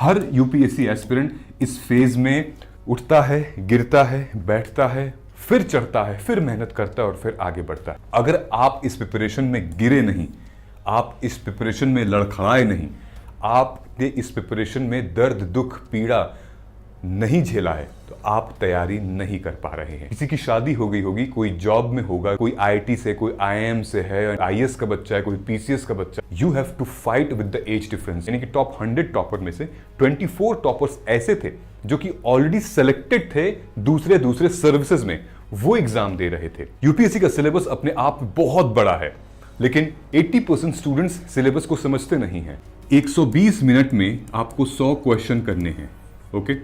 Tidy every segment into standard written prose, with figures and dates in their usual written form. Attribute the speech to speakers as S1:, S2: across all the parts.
S1: हर UPSC aspirant इस phase में उठता है, गिरता है, बैठता है, फिर चढ़ता है, फिर मेहनत करता है और फिर आगे बढ़ता है। अगर आप इस प्रिपरेशन में गिरे नहीं, आप इस प्रिपरेशन में लड़खड़ाए नहीं, आपने इस प्रिपरेशन में दर्द, दुख, पीड़ा नहीं झेला है, तो आप तैयारी नहीं कर पा रहे हैं। किसी की शादी हो गई होगी, कोई जॉब में होगा, कोई आईआईटी से, कोई आईएम से है, आईएएस का बच्चा है, कोई पीसीएस का बच्चा। You have to fight with the age difference. यानी कि टॉप 100 टॉपर में से 24 टॉपर्स ऐसे थे जो कि ऑलरेडी सेलेक्टेड थे दूसरे सर्विसेज में, वो एग्जाम दे रहे थे। यूपीएससी का सिलेबस अपने आप में बहुत बड़ा है, लेकिन 80% स्टूडेंट्स सिलेबस को समझते नहीं हैं। 120 मिनट में आपको 100 क्वेश्चन करने हैं। Okay,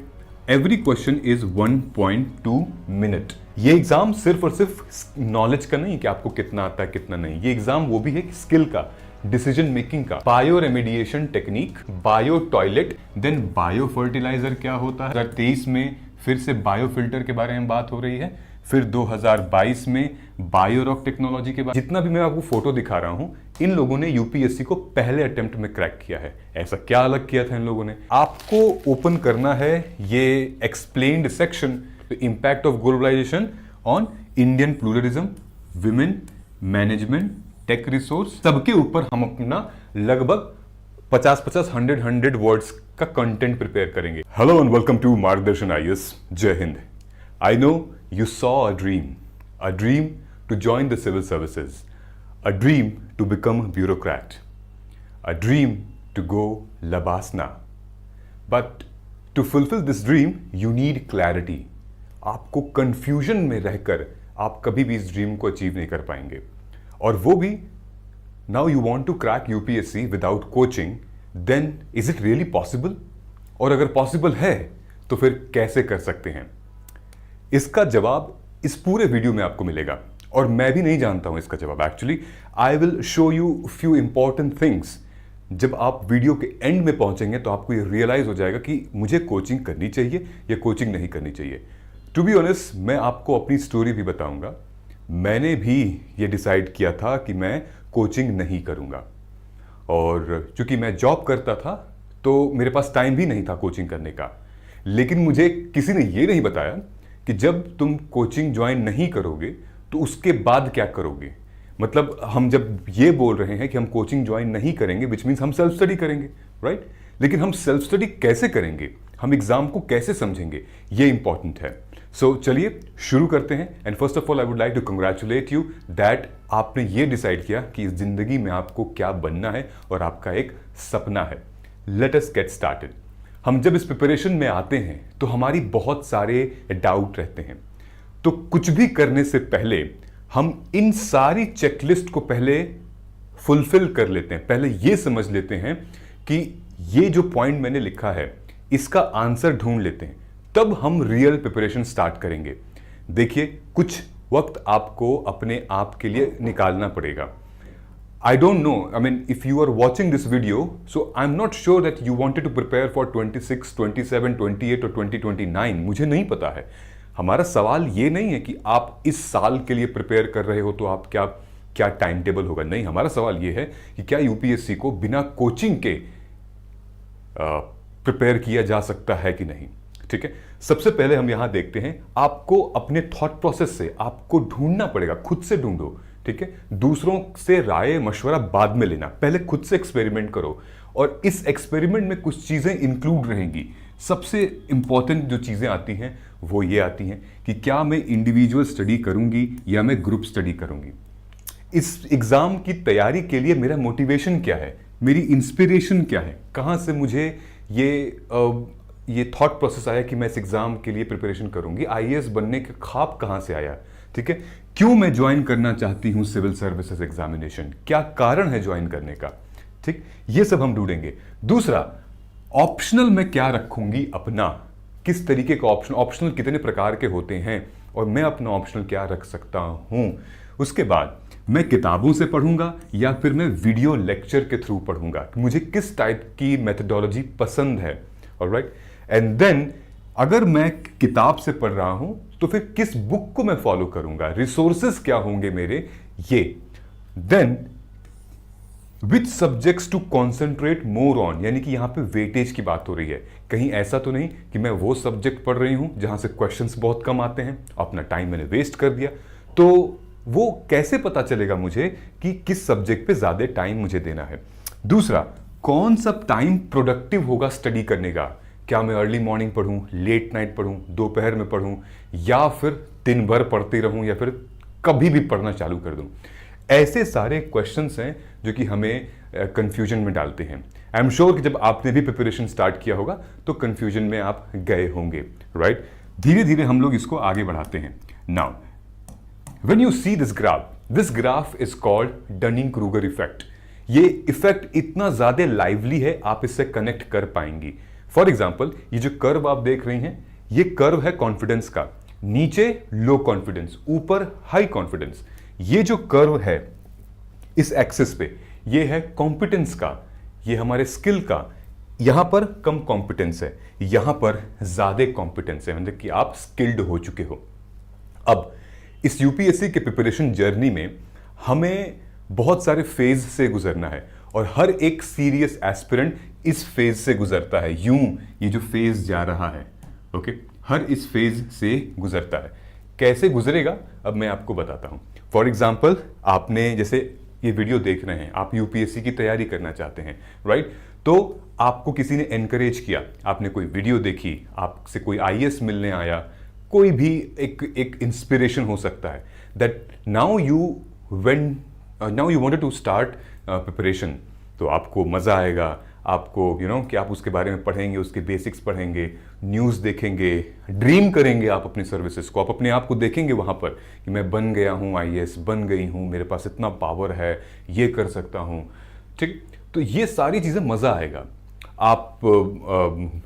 S1: every question is 1.2 minute. ये एग्जाम सिर्फ और सिर्फ नॉलेज का नहीं कि आपको कितना आता है कितना नहीं, ये एग्जाम वो भी है स्किल का, डिसीजन मेकिंग का, bio remediation technique, bio toilet, then biofertiliser क्या होता है। 2023 में फिर से बायो फिल्टर के बारे में बात हो रही है, फिर 2022 में बायो रॉक टेक्नोलॉजी के बारे में। जितना भी मैं आपको फोटो दिखा रहा हूं, इन लोगों ने यूपीएससी को पहले अटेम्प्ट में क्रैक किया है। ऐसा क्या अलग किया था इन लोगों ने? आपको ओपन करना है ये explained section, the impact of globalisation on Indian pluralism, women, management, tech resource, सबके ऊपर हम अपना लगभग 50-50, 100 वर्ड्स का कंटेंट प्रिपेयर करेंगे। Hello and welcome to Margdarshan IAS. जय हिंद। I know you saw a dream to join the civil services, a dream to become a bureaucrat, a dream to go Labasna. But to fulfill this dream, you need clarity. आपको confusion में रहकर आप कभी भी इस dream को achieve नहीं कर पाएंगे। और वो भी now you want to crack UPSC without coaching, then is it really possible? और अगर possible है तो फिर कैसे कर सकते हैं? इसका जवाब इस पूरे वीडियो में आपको मिलेगा, और मैं भी नहीं जानता हूं इसका जवाब। Actually I will show you few important things. जब आप वीडियो के एंड में पहुंचेंगे तो आपको ये रियलाइज हो जाएगा कि मुझे कोचिंग करनी चाहिए या कोचिंग नहीं करनी चाहिए। टू बी ऑनेस्ट, मैं आपको अपनी स्टोरी भी बताऊंगा। मैंने भी ये डिसाइड किया था कि मैं कोचिंग नहीं करूंगा, और चूंकि मैं जॉब करता था तो मेरे पास टाइम भी नहीं था कोचिंग करने का। लेकिन मुझे किसी ने ये नहीं बताया कि जब तुम कोचिंग ज्वाइन नहीं करोगे तो उसके बाद क्या करोगे। मतलब हम जब ये बोल रहे हैं कि हम कोचिंग ज्वाइन नहीं करेंगे, विच मीन्स हम सेल्फ स्टडी करेंगे, राइट? लेकिन हम सेल्फ स्टडी कैसे करेंगे, हम एग्जाम को कैसे समझेंगे, ये इंपॉर्टेंट है। सो चलिए शुरू करते हैं। And first of all I would like to congratulate you that आपने ये डिसाइड किया कि इस जिंदगी में आपको क्या बनना है और आपका एक सपना है। Let us get started. हम जब इस प्रिपरेशन में आते हैं तो हमारी बहुत सारे डाउट रहते हैं, तो कुछ भी करने से पहले हम इन सारी चेकलिस्ट को पहले फुलफिल कर लेते हैं। पहले ये समझ लेते हैं कि ये जो पॉइंट मैंने लिखा है इसका आंसर ढूंढ लेते हैं, तब हम रियल प्रिपरेशन स्टार्ट करेंगे। देखिए, कुछ वक्त आपको अपने आप के लिए निकालना पड़ेगा। I don't know, I mean, if you are watching this video, so I'm not sure that you wanted to prepare for 26, 27, 28 और 2029. मुझे नहीं पता है। हमारा सवाल ये नहीं है कि आप इस साल के लिए प्रिपेयर कर रहे हो तो आप क्या टाइम टेबल होगा। नहीं, हमारा सवाल ये है कि क्या यूपीएससी को बिना कोचिंग के प्रिपेयर किया जा सकता है कि नहीं। ठीक है, सबसे पहले हम यहां देखते हैं, आपको अपने थॉट प्रोसेस से आपको ढूंढना पड़ेगा, खुद से ढूंढो। ठीक है, दूसरों से राय मशवरा बाद में लेना, पहले खुद से एक्सपेरिमेंट करो। और इस एक्सपेरिमेंट में कुछ चीजें इंक्लूड रहेंगी। सबसे इंपॉर्टेंट जो चीजें आती हैं वो ये आती हैं कि क्या मैं इंडिविजुअल स्टडी करूंगी या मैं ग्रुप स्टडी करूंगी। इस एग्जाम की तैयारी के लिए मेरा मोटिवेशन क्या है, मेरी इंस्पिरेशन क्या है, कहां से मुझे ये थॉट प्रोसेस आया कि मैं इस एग्जाम के लिए प्रिपरेशन करूंगी। आईएएस बनने का ख्वाब कहां से आया। ठीक है, क्यों मैं ज्वाइन करना चाहती हूं सिविल सर्विसेज एग्जामिनेशन, क्या कारण है ज्वाइन करने का। ठीक, ये सब हम ढूंढेंगे। दूसरा, ऑप्शनल में क्या रखूंगी अपना, किस तरीके का ऑप्शनल कितने प्रकार के होते हैं और मैं अपना ऑप्शनल क्या रख सकता हूं। उसके बाद मैं किताबों से पढ़ूंगा या फिर मैं वीडियो लेक्चर के थ्रू पढ़ूंगा, मुझे किस टाइप की मेथडोलॉजी पसंद है। ऑलराइट, एंड देन अगर मैं किताब से पढ़ रहा हूं तो फिर किस बुक को मैं फॉलो करूंगा, रिसोर्सेस क्या होंगे मेरे, ये। Then which subjects to concentrate more on, यानी कि यहां पे वेटेज की बात हो रही है। कहीं ऐसा तो नहीं कि मैं वो सब्जेक्ट पढ़ रही हूं जहां से क्वेश्चंस बहुत कम आते हैं, अपना टाइम मैंने वेस्ट कर दिया। तो वो कैसे पता चलेगा मुझे कि किस सब्जेक्ट पे ज्यादा टाइम मुझे देना है। दूसरा, कौन सा टाइम प्रोडक्टिव होगा स्टडी करने का। क्या मैं अर्ली मॉर्निंग पढ़ूं, लेट नाइट पढ़ूं, दोपहर में पढ़ूं, या फिर दिन भर पढ़ती रहूं, या फिर कभी भी पढ़ना चालू कर दूं। ऐसे सारे क्वेश्चंस हैं जो कि हमें कंफ्यूजन में डालते हैं। आई एम श्योर कि जब आपने भी प्रिपरेशन स्टार्ट किया होगा तो कंफ्यूजन में आप गए होंगे, राइट। धीरे धीरे हम लोग इसको आगे बढ़ाते हैं। Now when you see this graph is called Dunning Kruger effect. ये इफेक्ट इतना ज्यादा लाइवली है, आप इससे कनेक्ट कर पाएंगी। फॉर एग्जाम्पल, ये जो कर्व आप देख रही हैं, ये कर्व है कॉन्फिडेंस का। नीचे लो कॉन्फिडेंस, ऊपर हाई कॉन्फिडेंस। ये जो कर्व है इस एक्सिस पे, ये है कॉम्पिटेंस का, ये हमारे स्किल का। यहां पर कम कॉम्पिटेंस है, यहां पर ज्यादा कॉम्पिटेंस है, मतलब कि आप स्किल्ड हो चुके हो। अब इस यूपीएससी के प्रिपरेशन जर्नी में हमें बहुत सारे फेज से गुजरना है, और हर एक सीरियस एस्पिरेंट इस फेज से गुजरता है। यूं ये जो फेज जा रहा है, ओके, हर इस फेज से गुजरता है। कैसे गुजरेगा अब मैं आपको बताता हूं। फॉर एग्जाम्पल, आपने जैसे ये वीडियो देख रहे हैं, आप यूपीएससी की तैयारी करना चाहते हैं, राइट। तो आपको किसी ने एनकरेज किया, आपने कोई वीडियो देखी, आपसे कोई आईएएस मिलने आया, कोई भी एक इंस्पिरेशन हो सकता है, that now you wanted to start preparation. तो आपको मजा आएगा, आपको कि आप उसके बारे में पढ़ेंगे, उसके बेसिक्स पढ़ेंगे, न्यूज़ देखेंगे, ड्रीम करेंगे आप अपनी सर्विसेज को, आप अपने आप को देखेंगे वहाँ पर कि मैं बन गया हूँ, आईएएस बन गई हूँ, मेरे पास इतना पावर है, ये कर सकता हूँ, ठीक। तो ये सारी चीज़ें मज़ा आएगा। आप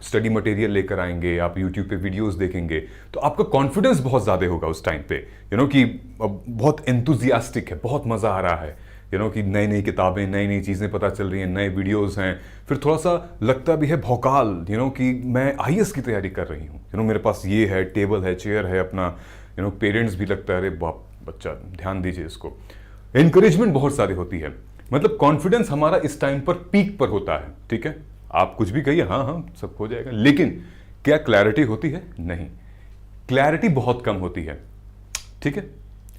S1: स्टडी मटेरियल लेकर आएंगे, आप यूट्यूब पे वीडियोस देखेंगे, तो आपका कॉन्फिडेंस बहुत ज़्यादा होगा उस टाइम पे, कि बहुत एंथुजियास्टिक है, बहुत मज़ा आ रहा है, कि नई नई किताबें, नई नई चीज़ें पता चल रही हैं, नए वीडियोस हैं। फिर थोड़ा सा लगता भी है भौकाल, कि मैं आईएएस की तैयारी कर रही हूँ, मेरे पास ये है, टेबल है, चेयर है अपना, पेरेंट्स भी लगता है अरे बाप बच्चा ध्यान दीजिए इसको। एनकरेजमेंट बहुत सारी होती है, मतलब कॉन्फिडेंस हमारा इस टाइम पर पीक पर होता है, ठीक है। आप कुछ भी कहिए, हाँ हाँ सब हो जाएगा, लेकिन क्या क्लैरिटी होती है? नहीं, क्लैरिटी बहुत कम होती है, ठीक है।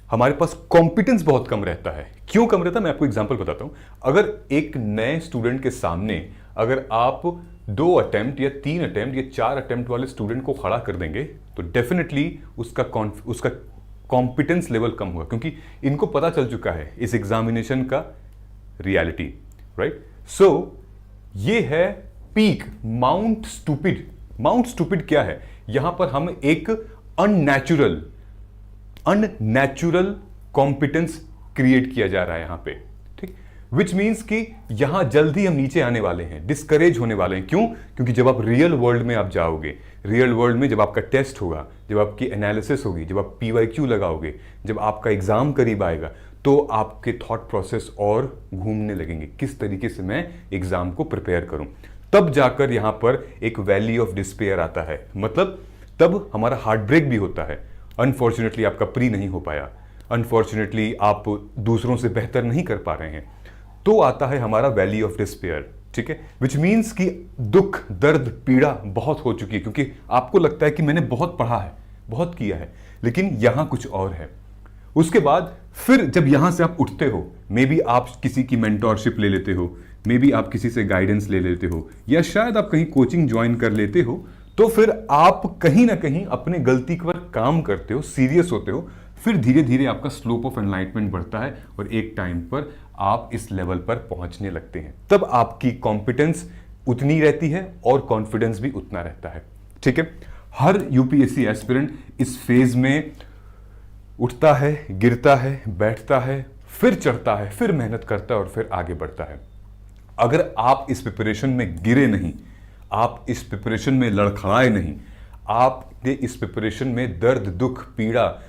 S1: हमारे पास कॉम्पिटेंस बहुत कम रहता है। क्यों कम रहता है? मैं आपको एग्जांपल बताता हूं। अगर एक नए स्टूडेंट के सामने अगर आप 2 अटेम्प्ट या 3 अटेम्प्ट या 4 अटेम्प्ट वाले स्टूडेंट को खड़ा कर देंगे तो डेफिनेटली उसका कॉम्पिटेंस लेवल कम होगा, क्योंकि इनको पता चल चुका है इस एग्जामिनेशन का रियलिटी, राइट। सो ये है peak, mount stupid. Mount stupid क्या है? यहां पर हम एक अननेचुरल कॉम्पिटेंस क्रिएट किया जा रहा है यहां पे, ठीक। विच मीन्स कि यहां जल्दी हम नीचे आने वाले हैं, डिस्करेज होने वाले हैं। क्यों? क्योंकि जब आप रियल वर्ल्ड में आप जाओगे, रियल वर्ल्ड में जब आपका टेस्ट होगा, जब आपकी एनालिसिस होगी, जब आप पीवाईक्यू लगाओगे, जब आपका एग्जाम करीब आएगा, तो आपके थॉट प्रोसेस और घूमने लगेंगे, किस तरीके से मैं एग्जाम को प्रिपेयर करूं। तब जाकर यहां पर एक वैली ऑफ डिस्पेयर आता है, मतलब तब हमारा हार्ट ब्रेक भी होता है। अनफॉर्चुनेटली आपका प्री नहीं हो पाया, अनफॉर्चुनेटली आप दूसरों से बेहतर नहीं कर पा रहे हैं, तो आता है हमारा वैली ऑफ डिस्पेयर, ठीक है। विच मीन्स कि दुख, दर्द, पीड़ा बहुत हो चुकी है, क्योंकि आपको लगता है कि मैंने बहुत पढ़ा है, बहुत किया है, लेकिन यहां कुछ और है। उसके बाद फिर जब यहां से आप उठते हो, मे बी आप किसी की मेंटोरशिप ले लेते हो, मे बी आप किसी से गाइडेंस ले लेते हो, या शायद आप कहीं कोचिंग ज्वाइन कर लेते हो, तो फिर आप कहीं ना कहीं अपने गलती पर काम करते हो, सीरियस होते हो। फिर धीरे धीरे आपका स्लोप ऑफ एनलाइटमेंट बढ़ता है और एक टाइम पर आप इस लेवल पर पहुंचने लगते हैं। तब आपकी कॉम्पिटेंस उतनी रहती है और कॉन्फिडेंस भी उतना रहता है, ठीक है। हर यूपीएससी एस्पिरेंट इस फेज में उठता है, गिरता है, बैठता है, फिर चढ़ता है, फिर मेहनत करता है और फिर आगे बढ़ता है। अगर आप इस प्रिपरेशन में गिरे नहीं, आप इस प्रिपरेशन में लड़खड़ाए नहीं, आपने इस प्रिपरेशन में दर्द, दुख, पीड़ा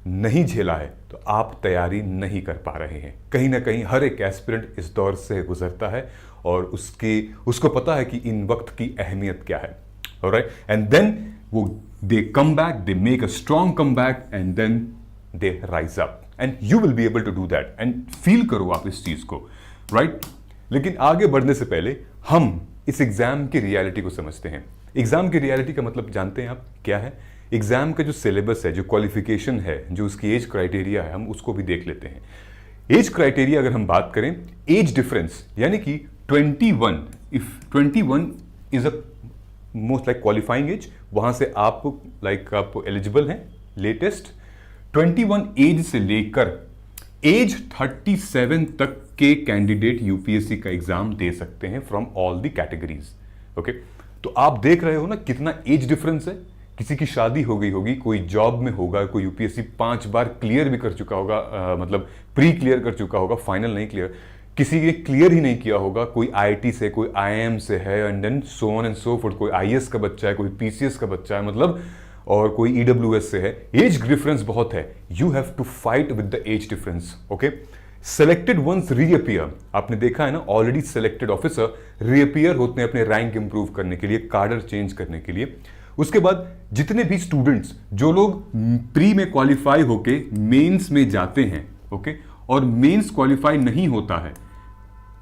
S1: नहीं झेला है, तो आप तैयारी नहीं कर पा रहे हैं। कहीं ना कहीं हर एक एस्पिरेंट इस दौर से गुजरता है और उसको पता है कि इन वक्त की अहमियत क्या है, ऑलराइट। एंड देन वो they come back, they make a strong come back and then they rise up and you will be able to do that. And feel करो आप इस चीज को, राइट। लेकिन आगे बढ़ने से पहले हम इस एग्जाम की रियलिटी को समझते हैं। एग्जाम की रियलिटी का मतलब जानते हैं आप क्या है? एग्जाम का जो सिलेबस है, जो क्वालिफिकेशन है, जो उसकी एज क्राइटेरिया है, हम उसको भी देख लेते हैं। एज क्राइटेरिया अगर हम बात करें, एज डिफरेंस यानी कि 21, if 21 is a most like qualifying age, वहां से आप आप एलिजिबल हैं। लेटेस्ट 21 एज से लेकर एज 37 तक के कैंडिडेट यूपीएससी का एग्जाम दे सकते हैं from all the categories. Okay, तो आप देख रहे हो ना कितना एज डिफरेंस है। किसी की शादी हो गई होगी, कोई जॉब में होगा, कोई यूपीएससी 5 बार क्लियर भी कर चुका होगा, मतलब प्री क्लियर कर चुका होगा, फाइनल नहीं क्लियर, किसी ने क्लियर ही नहीं किया होगा, कोई आईआईटी से, कोई आईआईएम से है, and then so on and so forth, कोई आईएएस का बच्चा है, कोई पीसीएस का बच्चा है, मतलब, और कोई ईडब्ल्यूएस से है। एज डिफरेंस बहुत है। You have to fight with the age difference. Okay, selected once reappear, आपने देखा है ना, ऑलरेडी सेलेक्टेड ऑफिसर रीअपियर होते हैं अपने रैंक इंप्रूव करने के लिए, कार्डर चेंज करने के लिए। उसके बाद जितने भी स्टूडेंट्स, जो लोग प्री में क्वालिफाई होके मेंस में जाते हैं, ओके, और मेंस क्वालिफाई नहीं होता है,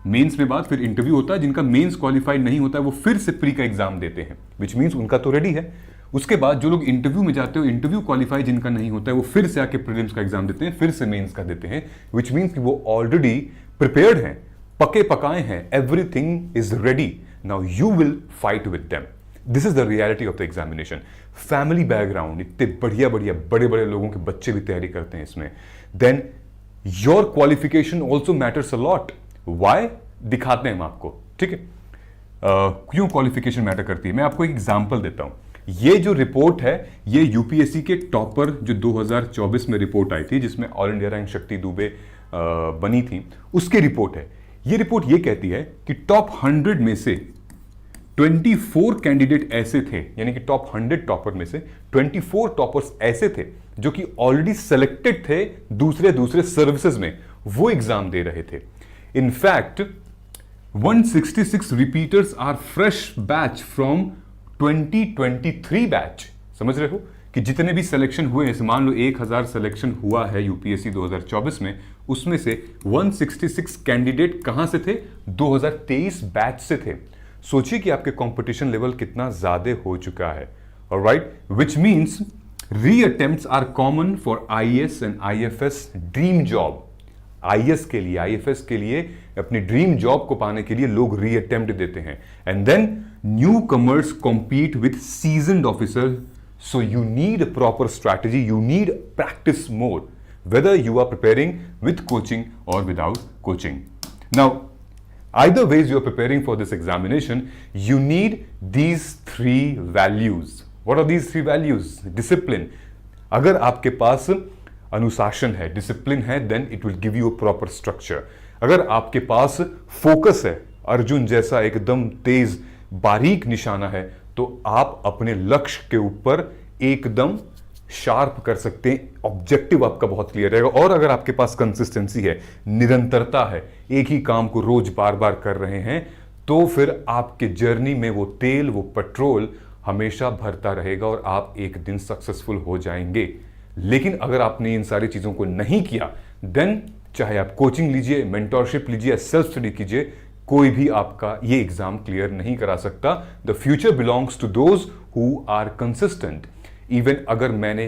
S1: मेंस में बाद फिर इंटरव्यू होता है, जिनका मेंस क्वालिफाई नहीं होता है वो फिर से प्री का एग्जाम देते हैं, विच मीन्स उनका तो रेडी है। उसके बाद जो लोग इंटरव्यू में जाते हो, इंटरव्यू क्वालिफाई जिनका नहीं होता है, वो फिर से आके प्रीलिम्स का एग्जाम देते हैं, फिर से मेंस का देते हैं, विच मीन्स कि वो ऑलरेडी प्रिपेयर्ड हैं, पके पकाए हैं, everything is ready. Now you will fight with them. This is the reality of the examination. Family background, इतने बढ़िया बढ़िया बड़े बड़े लोगों के बच्चे भी तैयारी करते हैं इसमें। Then your qualification also matters a lot. Why? दिखाते हैं हम आपको, ठीक है, क्यों क्वालिफिकेशन मैटर करती है। मैं आपको एक एग्जांपल देता हूं। ये जो रिपोर्ट है, ये यूपीएससी के टॉपर जो 2024 में रिपोर्ट आई थी, जिसमें ऑल इंडिया रैंक शक्ति दुबे बनी थी, उसकी रिपोर्ट है। ये रिपोर्ट ये कहती है कि टॉप 100 में से 24 कैंडिडेट ऐसे थे, यानी कि टॉप 100 टॉपर में से 24 टॉपर्स ऐसे थे जो कि ऑलरेडी सेलेक्टेड थे दूसरे सर्विसेज में, वो एग्जाम दे रहे थे। In fact 166 repeaters are fresh batch from 2023 batch. समझ रहे हो कि जितने भी सिलेक्शन हुए हैं, मान लो 1000 सिलेक्शन हुआ है यूपीएससी 2024 में, उसमें से 166 कैंडिडेट कहां से थे? 2023 बैच से थे। सोचिए कि आपके कंपटीशन लेवल कितना ज्यादा हो चुका है। Alright, which means reattempts are common for IAS and IFS dream job. IAS के लिए, आईएफएस के लिए, अपनी ड्रीम जॉब को पाने के लिए लोग रीअटेम्प्ट देते हैं। And then newcomers compete with seasoned officer, so you need a proper strategy, you need practice more, whether you are preparing with coaching or without coaching. Now, either ways you are preparing for this examination, you need these 3 values. What are these 3 values? Discipline. अगर आपके पास अनुशासन है, discipline है, then it will give you a proper structure. अगर आपके पास focus है, अर्जुन जैसा एकदम तेज बारीक निशाना है, तो आप अपने लक्ष्य के ऊपर एकदम शार्प कर सकते हैं, ऑब्जेक्टिव आपका बहुत क्लियर रहेगा। और अगर आपके पास कंसिस्टेंसी है, निरंतरता है, एक ही काम को रोज बार बार कर रहे हैं, तो फिर आपके जर्नी में वो तेल, वो पेट्रोल हमेशा भरता रहेगा और आप एक दिन सक्सेसफुल हो जाएंगे। लेकिन अगर आपने इन सारी चीजों को नहीं किया, देन चाहे आप कोचिंग लीजिए, मेंटरशिप लीजिए, सेल्फ स्टडी कीजिए, कोई भी आपका ये एग्जाम क्लियर नहीं करा सकता। The future belongs to those who are consistent. Even अगर मैंने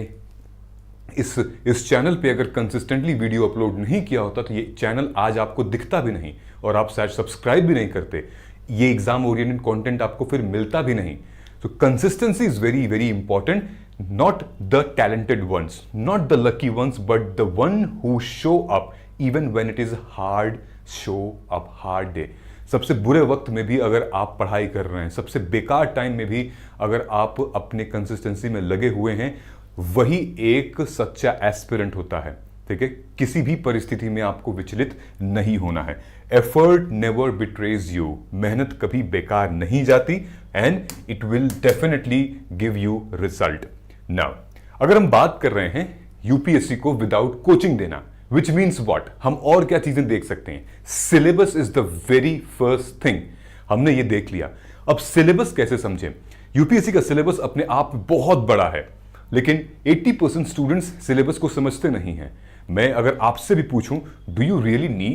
S1: इस चैनल पे अगर कंसिस्टेंटली वीडियो अपलोड नहीं किया होता, तो ये चैनल आज आपको दिखता भी नहीं, और आप शायद सब्सक्राइब भी नहीं करते, ये एग्जाम ओरिएंटेड कंटेंट आपको फिर मिलता भी नहीं। तो consistency is very very important. Not the talented ones, not the lucky ones, but the one who show up even when it is hard, show up hard day. सबसे बुरे वक्त में भी अगर आप पढ़ाई कर रहे हैं, सबसे बेकार टाइम में भी अगर आप अपने कंसिस्टेंसी में लगे हुए हैं, वही एक सच्चा एस्पिरेंट होता है। ठीक है, किसी भी परिस्थिति में आपको विचलित नहीं होना है। एफर्ट नेवर बिट्रेज यू, मेहनत कभी बेकार नहीं जाती, and it will definitely give you result. Now अगर हम बात कर रहे हैं यूपीएससी को विदाउट कोचिंग देना, विच मीन्स वॉट, हम और क्या चीजें देख सकते हैं? Syllabus is the very first thing. हमने ये देख लिया। अब सिलेबस कैसे समझें? यूपीएससी का सिलेबस अपने आप बहुत बड़ा है, लेकिन 80% स्टूडेंट्स सिलेबस को समझते नहीं हैं। मैं अगर आपसे भी पूछूं do you really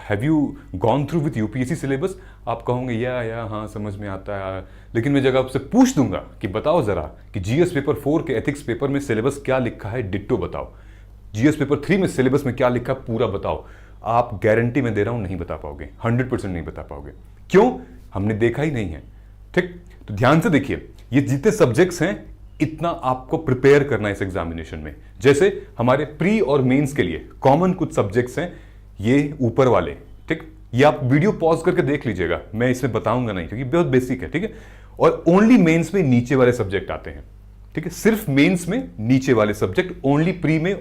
S1: have you gone through with UPSC syllabus, आप कहोगे या हाँ समझ में आता है। लेकिन मैं जब आपसे पूछ दूंगा कि बताओ जरा कि जीएस पेपर 4 के एथिक्स पेपर में सिलेबस क्या लिखा है, डिट्टो बताओ। जीएस पेपर 3 में सिलेबस में क्या लिखा है पूरा बताओ, आप गारंटी में दे रहा हूं नहीं बता पाओगे, 100% नहीं बता पाओगे। क्यों? हमने देखा ही नहीं है। ठीक, तो ध्यान से देखिए, ये जितने सब्जेक्ट्स हैं इतना आपको प्रिपेयर करना है इस एग्जामिनेशन में। जैसे हमारे प्री और मेंस के लिए कॉमन कुछ सब्जेक्ट्स हैं, ये ऊपर वाले। ठीक, ये आप वीडियो पॉज करके देख लीजिएगा, मैं इसमें बताऊंगा नहीं क्योंकि बहुत बेसिक है। ठीक है, और ओनली मेंस में नीचे वाले सब्जेक्ट आते हैं। ठीक है, सिर्फ मेंस में नीचे वाले सब्जेक्ट, ओनली प्री में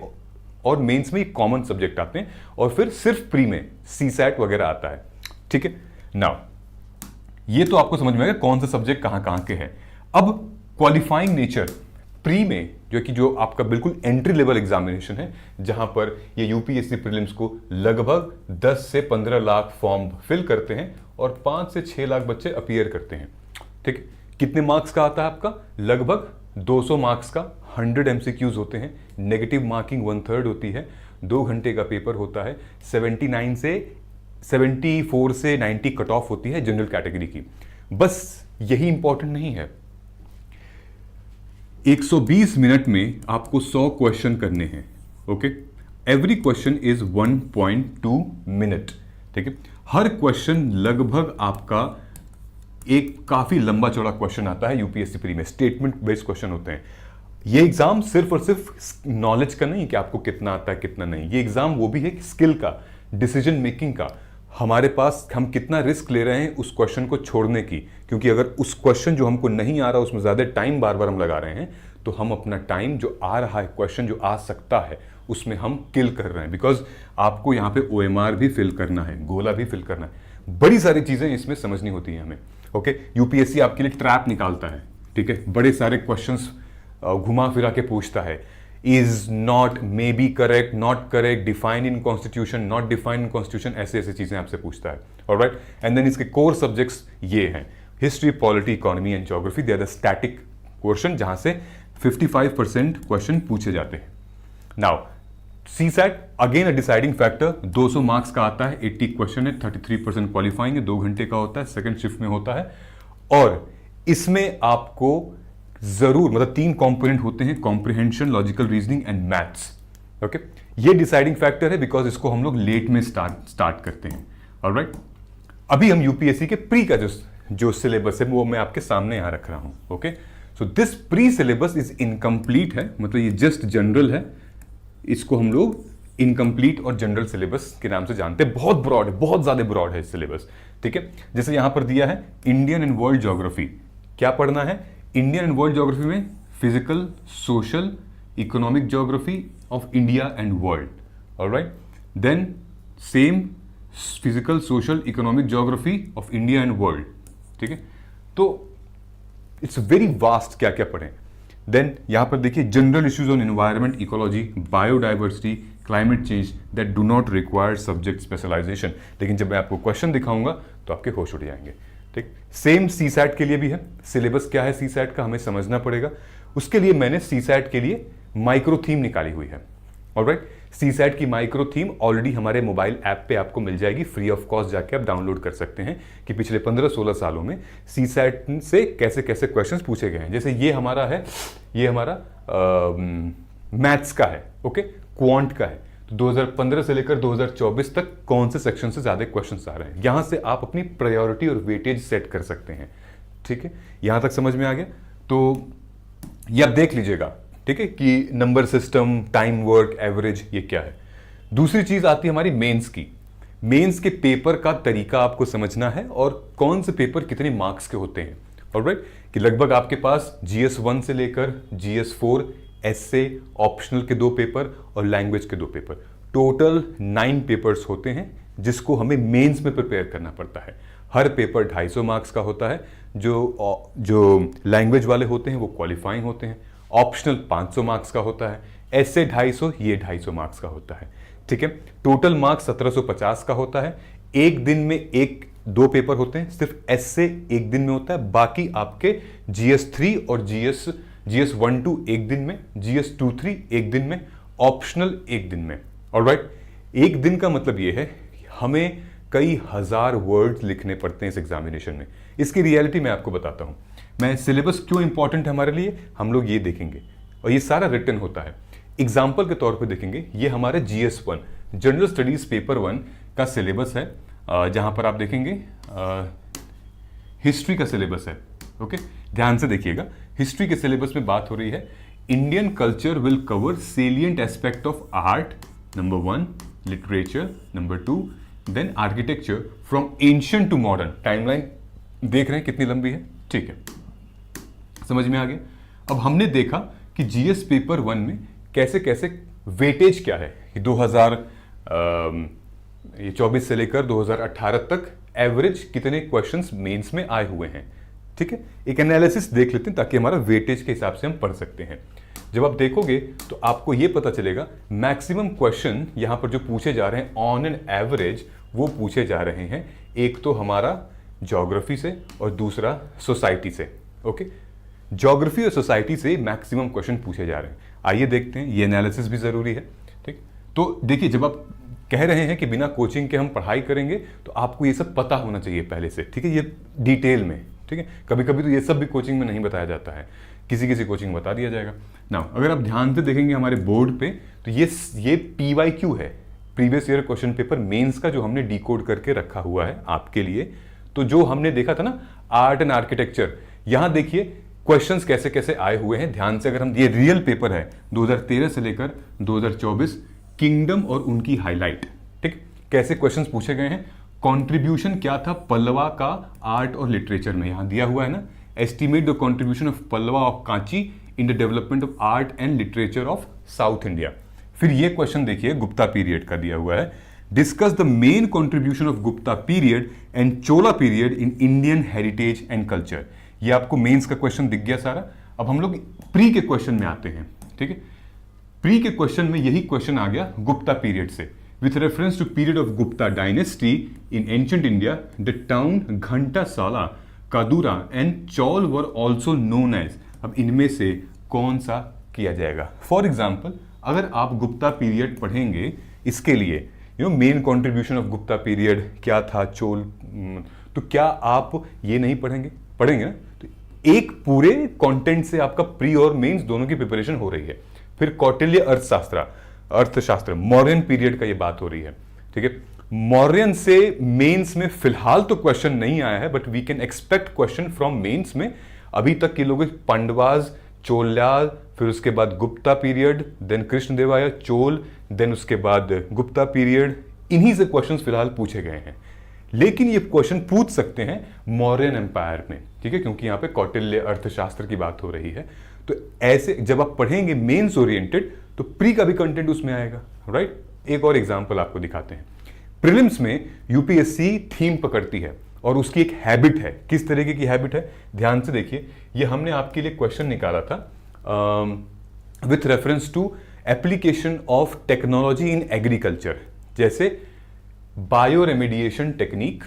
S1: और मेंस में कॉमन सब्जेक्ट आते हैं, और फिर सिर्फ प्री में सीसैट वगैरह आता है। ठीक है, नाउ ये तो आपको समझ में आएगा कौन सा सब्जेक्ट कहां कहां के हैं। अब क्वालिफाइंग नेचर प्री में जो आपका बिल्कुल एंट्री लेवल एग्जामिनेशन है, जहां पर ये यूपीएससी प्रीलिम्स को लगभग 10 से 15 लाख फॉर्म फिल करते हैं और 5 से 6 लाख बच्चे अपीयर करते हैं। ठीक है, कितने मार्क्स का आता है आपका? लगभग 200 मार्क्स का, 100 एमसीक्यूज होते हैं, नेगेटिव मार्किंग 1/3 होती है, 2 घंटे का पेपर होता है, 74 से 90 कट ऑफ होती है जनरल कैटेगरी की। बस यही इंपॉर्टेंट नहीं है, 120 मिनट में आपको 100 क्वेश्चन करने हैं। Okay, every question is 1.2 minute. ठीक है, हर क्वेश्चन लगभग आपका एक काफी लंबा चौड़ा क्वेश्चन आता है यूपीएससी प्री में, स्टेटमेंट बेस्ड क्वेश्चन होते हैं। ये एग्जाम सिर्फ और सिर्फ नॉलेज का नहीं कि आपको कितना आता है कितना नहीं, ये एग्जाम वो भी है कि स्किल का, डिसीजन मेकिंग का, हमारे पास हम कितना रिस्क ले रहे हैं उस क्वेश्चन को छोड़ने की। क्योंकि अगर उस क्वेश्चन जो हमको नहीं आ रहा उसमें ज्यादा टाइम बार बार हम लगा रहे हैं, तो हम अपना टाइम जो आ रहा है, क्वेश्चन जो आ सकता है, उसमें हम किल कर रहे हैं। बिकॉज आपको यहाँ पे ओएमआर भी फिल करना है, गोला भी फिल करना है, बड़ी सारी चीजें इसमें समझनी होती है हमें। ओके, यूपीएससी आपके लिए ट्रैप निकालता है। ठीक है, बड़े सारे क्वेश्चंस घुमा फिरा के पूछता है, is not, may be correct, not correct, define in constitution, not define in constitution, ऐसे ऐसे चीजें आपसे पूछता है। ऑलराइट, एंड देन इसके कोर सब्जेक्ट्स ये हैं, history, polity, economy and geography. They are the static question जहां से 55% क्वेश्चन पूछे जाते हैं। Now CSAT again a deciding factor, 200 marks का आता है, 80 क्वेश्चन है, 33% क्वालिफाइंग है, 2 घंटे का होता है, सेकंड शिफ्ट में होता है। और इसमें आपको जरूर, मतलब 3 कंपोनेंट होते हैं, comprehension, logical reasoning and maths. Okay, ये डिसाइडिंग फैक्टर है बिकॉज इसको हम लोग लेट में स्टार्ट करते हैं। ऑलराइट, अभी हम यूपीएससी के प्री का जो सिलेबस है वो मैं आपके सामने यहां रख रहा हूं। Okay, so this pre syllabus is incomplete है, मतलब ये जस्ट जनरल है, इसको हम लोग इनकम्प्लीट और जनरल सिलेबस के नाम से जानते हैं। बहुत ब्रॉड है, बहुत ज्यादा ब्रॉड है सिलेबस। ठीक है, जैसे यहां पर दिया है इंडियन एंड वर्ल्ड ज्योग्राफी, क्या पढ़ना है? इंडियन एंड वर्ल्ड ज्योग्राफी में physical, social, economic geography of India and world. Alright, then same physical, social, economic geography of India and world. ठीक है, तो इट्स वेरी वास्ट, क्या क्या पढ़ें। देन यहां पर देखिए general issues on environment, ecology, biodiversity, climate change that do not require subject specialisation. लेकिन जब मैं आपको क्वेश्चन दिखाऊंगा तो आपके होश उड़ जाएंगे। ठीक, सेम सीसैट के लिए भी है। सिलेबस क्या है सीसैट का हमें समझना पड़ेगा। उसके लिए मैंने सीसैट के लिए माइक्रो थीम निकाली हुई है। ऑलराइट, सीसैट की माइक्रो थीम ऑलरेडी हमारे मोबाइल ऐप पे आपको मिल जाएगी, फ्री ऑफ कॉस्ट जाके आप डाउनलोड कर सकते हैं कि पिछले 15-16 सालों में सीसैट से कैसे कैसे क्वेश्चंस पूछे गए हैं। जैसे ये हमारा है, ये हमारा मैथ्स का है, ओके, क्वांट का है। तो 2015 से लेकर 2024 तक कौन से सेक्शन से ज्यादा क्वेश्चंस आ रहे हैं, यहां से आप अपनी प्रायोरिटी और वेटेज सेट कर सकते हैं। ठीक है, यहां तक समझ में आ गया? तो ये आप देख लीजिएगा, ठीक है, कि number system, time work, average, ये क्या है। दूसरी चीज आती है हमारी मेंस की। मेंस के पेपर का तरीका आपको समझना है और कौन से पेपर कितने मार्क्स के होते हैं। ऑलराइट, कि लगभग आपके पास GS1 से लेकर GS4, एस्से, ऑप्शनल के 2 पेपर और लैंग्वेज के 2 पेपर, टोटल 9 पेपर्स होते हैं जिसको हमें मेंस में प्रिपेयर करना पड़ता है। हर पेपर 250 मार्क्स का होता है। जो लैंग्वेज वाले होते हैं वो क्वालिफाइंग होते हैं। ऑप्शनल 500 मार्क्स का होता है, एस्से 250, ये 250 मार्क्स का होता है। ठीक है, टोटल मार्क्स 1750 का होता है। एक दिन में 1-2 पेपर होते हैं, सिर्फ एस्से एक दिन में होता है, बाकी आपके GS3 और GS1-2 एक दिन में, GS2-3 एक दिन में, ऑप्शनल एक दिन में। ऑलराइट, एक दिन का मतलब ये है हमें कई हजार वर्ड्स लिखने पड़ते हैं इस एग्जामिनेशन में। इसकी रियलिटी मैं आपको बताता हूं। मैं सिलेबस क्यों इंपॉर्टेंट है हमारे लिए, हम लोग ये देखेंगे, और ये सारा रिटन होता है। एग्जाम्पल के तौर पे देखेंगे, ये हमारे GS1 जनरल स्टडीज पेपर 1 का सिलेबस है, जहां पर आप देखेंगे हिस्ट्री का सिलेबस है। ओके, ध्यान से देखिएगा, हिस्ट्री के सिलेबस में बात हो रही है Indian culture will cover salient aspect of art, number 1, literature number 2, then architecture from ancient to modern. Timeline देख रहे हैं कितनी लंबी है, ठीक है, समझ में आ गया। अब हमने देखा कि जीएस पेपर 1 में कैसे कैसे वेटेज क्या है, 2024 से लेकर 2018 तक एवरेज कितने क्वेश्चंस मेंस में आए हुए हैं, ठीक है। एक एनालिसिस देख लेते हैं ताकि हमारा वेटेज के हिसाब से हम पढ़ सकते हैं। जब आप देखोगे तो आपको यह पता चलेगा मैक्सिमम क्वेश्चन यहां पर जो पूछे जा रहे हैं ऑन एन एवरेज, वो पूछे जा रहे हैं एक तो हमारा ज्योग्राफी से और दूसरा सोसाइटी से। ओके, ज्योग्राफी और सोसाइटी से मैक्सिमम क्वेश्चन पूछे जा रहे हैं। आइए देखते हैं, ये एनालिसिस भी जरूरी है, ठीक। तो देखिए, जब आप कह रहे हैं कि बिना कोचिंग के हम पढ़ाई करेंगे तो आपको ये सब पता होना चाहिए पहले से, ठीक है, ये डिटेल में, ठीक है। कभी कभी तो ये सब भी कोचिंग में नहीं बताया जाता है, किसी किसी कोचिंग में बता दिया जाएगा ना। अगर आप ध्यान से देखेंगे हमारे बोर्ड पे तो ये PYQ है, previous year question paper mains का, जो हमने डिकोड करके रखा हुआ है आपके लिए। तो जो हमने देखा था ना आर्ट एंड आर्किटेक्चर, यहां देखिए क्वेश्चंस कैसे कैसे आए हुए हैं ध्यान से। अगर हम, ये रियल पेपर है 2013 से लेकर 2024, किंगडम और उनकी हाईलाइट, ठीक, कैसे क्वेश्चंस पूछे गए हैं। कंट्रीब्यूशन क्या था पल्लवा का आर्ट और लिटरेचर में, यहां दिया हुआ है ना, estimate the contribution of Pallava of Kanchi in the development of art and literature of south India. फिर ये क्वेश्चन देखिए गुप्ता पीरियड का दिया हुआ है, discuss the main contribution of Gupta period and Chola period in Indian heritage and culture. ये आपको mains का क्वेश्चन दिख गया सारा। अब हम लोग प्री के क्वेश्चन में आते हैं, ठीक है। प्री के क्वेश्चन में यही क्वेश्चन आ गया गुप्ता पीरियड से, with reference to period of Gupta dynasty in ancient India, the town Ghantasala, Kadura and Chaul were also known as. अब इनमें से कौन सा किया जाएगा। फॉर एग्जाम्पल, अगर आप गुप्ता पीरियड पढ़ेंगे, इसके लिए main contribution of Gupta period क्या था, चोल, तो क्या आप ये नहीं पढ़ेंगे ना। तो एक पूरे कंटेंट से आपका प्री और मेंस दोनों की प्रिपरेशन हो रही है। फिर कौटिल्य अर्थशास्त्र मौर्यन पीरियड का ये बात हो रही है, ठीक है। मौर्यन से मेंस में फिलहाल तो क्वेश्चन नहीं आया है, but we can expect question from mains में। अभी तक के लोग पांडवाज, चोल्याल, फिर उसके बाद Gupta period, then Krishnadevaraya, Chola, then उसके बाद गुप्ता पीरियड, इन्हीं से क्वेश्चंस फिलहाल पूछे गए हैं। लेकिन ये क्वेश्चन पूछ सकते हैं मौर्यन एम्पायर में, ठीक है, क्योंकि यहां पे कौटिल्य अर्थशास्त्र की बात हो रही है। तो ऐसे जब आप पढ़ेंगे मेंस ओरिएंटेड, तो प्री का भी कंटेंट उसमें आएगा, राइट। एक और एग्जांपल आपको दिखाते हैं। प्रीलिम्स में यूपीएससी थीम पकड़ती है और उसकी एक हैबिट है। किस तरीके की हैबिट है, ध्यान से देखिए। ये हमने आपके लिए क्वेश्चन निकाला था with reference to application of technology in agriculture, जैसे बायो रेमेडिएशन टेक्निक,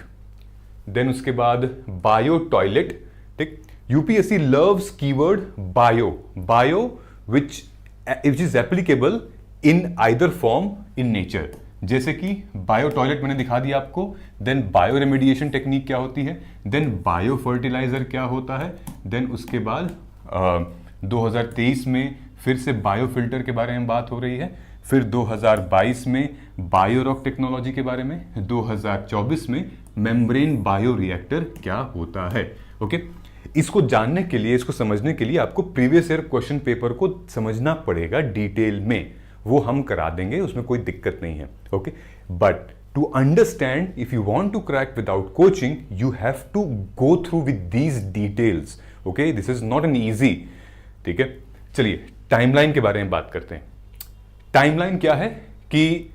S1: देन उसके बाद बायो टॉयलेट, ठीक। UPSC loves keyword bio which is applicable in either form in nature, जैसे कि बायो टॉयलेट मैंने दिखा दिया आपको, देन बायो रेमेडिएशन टेक्निक क्या होती है, देन बायो फर्टिलाइजर क्या होता है, देन उसके बाद 2023 में फिर से बायो फिल्टर के बारे में बात हो रही है, फिर 2022 में बायोरॉक टेक्नोलॉजी के बारे में, 2024 में मेम्ब्रेन बायो रिएक्टर क्या होता है। ओके, इसको जानने के लिए, इसको समझने के लिए आपको प्रीवियस ईयर क्वेश्चन पेपर को समझना पड़ेगा डिटेल में। वो हम करा देंगे, उसमें कोई दिक्कत नहीं है। Okay, but to understand, if you want to crack without coaching, you have to go through with these details. Okay, this is not an easy, ठीक है। चलिए टाइमलाइन के बारे में बात करते हैं। टाइमलाइन क्या है कि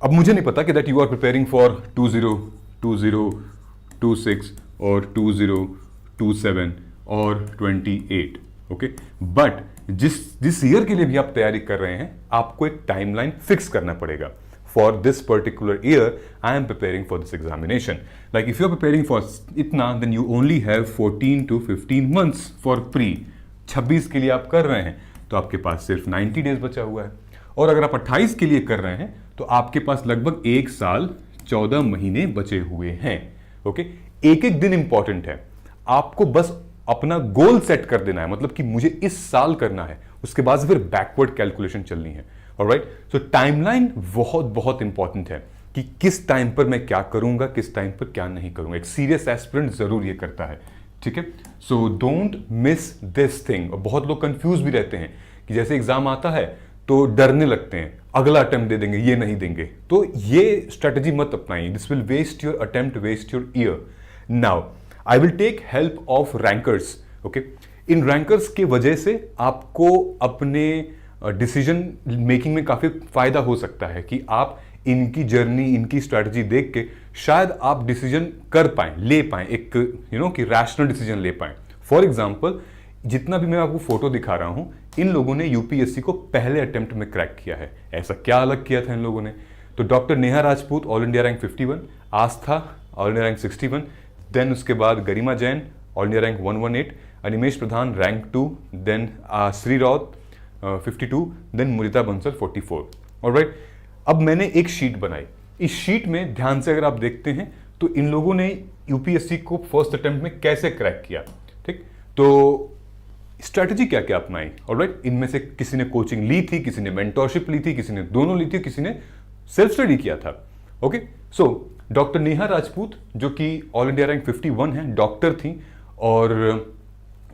S1: अब मुझे नहीं पता कि that you are preparing for 2026 और 2027 और 28, ओके, बट जिस ईयर के लिए भी आप तैयारी कर रहे हैं, आपको एक टाइमलाइन फिक्स करना पड़ेगा। For this particular year I am preparing for this examination, like if you are preparing for इतना, then you only have 14 to 15 months for pre. 26 के लिए आप कर रहे हैं तो आपके पास सिर्फ 90 days बचा हुआ है, और अगर आप 28 के लिए कर रहे हैं तो तो आपके पास लगभग 1 साल 14 महीने बचे हुए हैं। ओके, एक एक दिन इंपॉर्टेंट है, आपको बस अपना गोल सेट कर देना है, मतलब कि मुझे इस साल करना है, उसके बाद फिर बैकवर्ड कैलकुलेशन चलनी है। ऑलराइट, सो टाइमलाइन बहुत बहुत इंपॉर्टेंट है कि किस टाइम पर मैं क्या करूंगा, किस टाइम पर क्या नहीं करूंगा। एक सीरियस एस्पिरेंट जरूर ये करता है, ठीक है। So don't miss this thing. और बहुत लोग कंफ्यूज भी रहते हैं कि जैसे एग्जाम आता है तो डरने लगते हैं, अगला अटेम्प्ट दे देंगे, ये नहीं देंगे, तो ये स्ट्रेटजी मत अपनाइए। This will waste your attempt, waste your year. Now I will take help of rankers. Okay, इन रैंकर्स के वजह से आपको अपने डिसीजन मेकिंग में काफी फायदा हो सकता है कि आप इनकी जर्नी, इनकी स्ट्रैटेजी देख के शायद आप डिसीजन कर पाए, ले पाए, एक कि रैशनल डिसीजन ले पाए। फॉर एग्जाम्पल, जितना भी मैं आपको फोटो दिखा रहा हूं, इन लोगों ने यूपीएससी को पहले अटेम्प्ट में क्रैक किया है। ऐसा क्या अलग किया था इन लोगों ने? तो doctor Neha Rajput all India rank 51, Astha all India rank 61, then उसके बाद Garima Jain all India rank 118, Animesh Pradhan rank 2, then Shri Raut 52, then Mudita Bansal 44। Alright, अब मैंने एक शीट बनाई। इस शीट में ध्यान से अगर आप देखते हैं तो इन लोगों ने यूपीएससी को फर्स्ट अटेम्प्ट में कैसे क्रैक किया, ठीक। तो स्ट्रैटेजी क्या क्या अपनाई? ऑलराइट, इनमें से किसी ने कोचिंग ली थी, किसी ने मेंटरशिप ली थी, किसी ने दोनों ली थी, किसी ने सेल्फ स्टडी किया था। Okay, so doctor Neha Rajput जो कि ऑल इंडिया रैंक 51 है, डॉक्टर थी और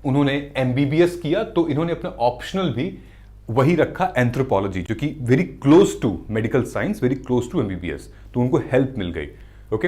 S1: उन्होंने एमबीबीएस किया, तो इन्होंने अपना ऑप्शनल भी वही रखा, एंथ्रोपोलॉजी, जो कि very close to medical science, very close to MBBS, तो उनको हेल्प मिल गई। ओके,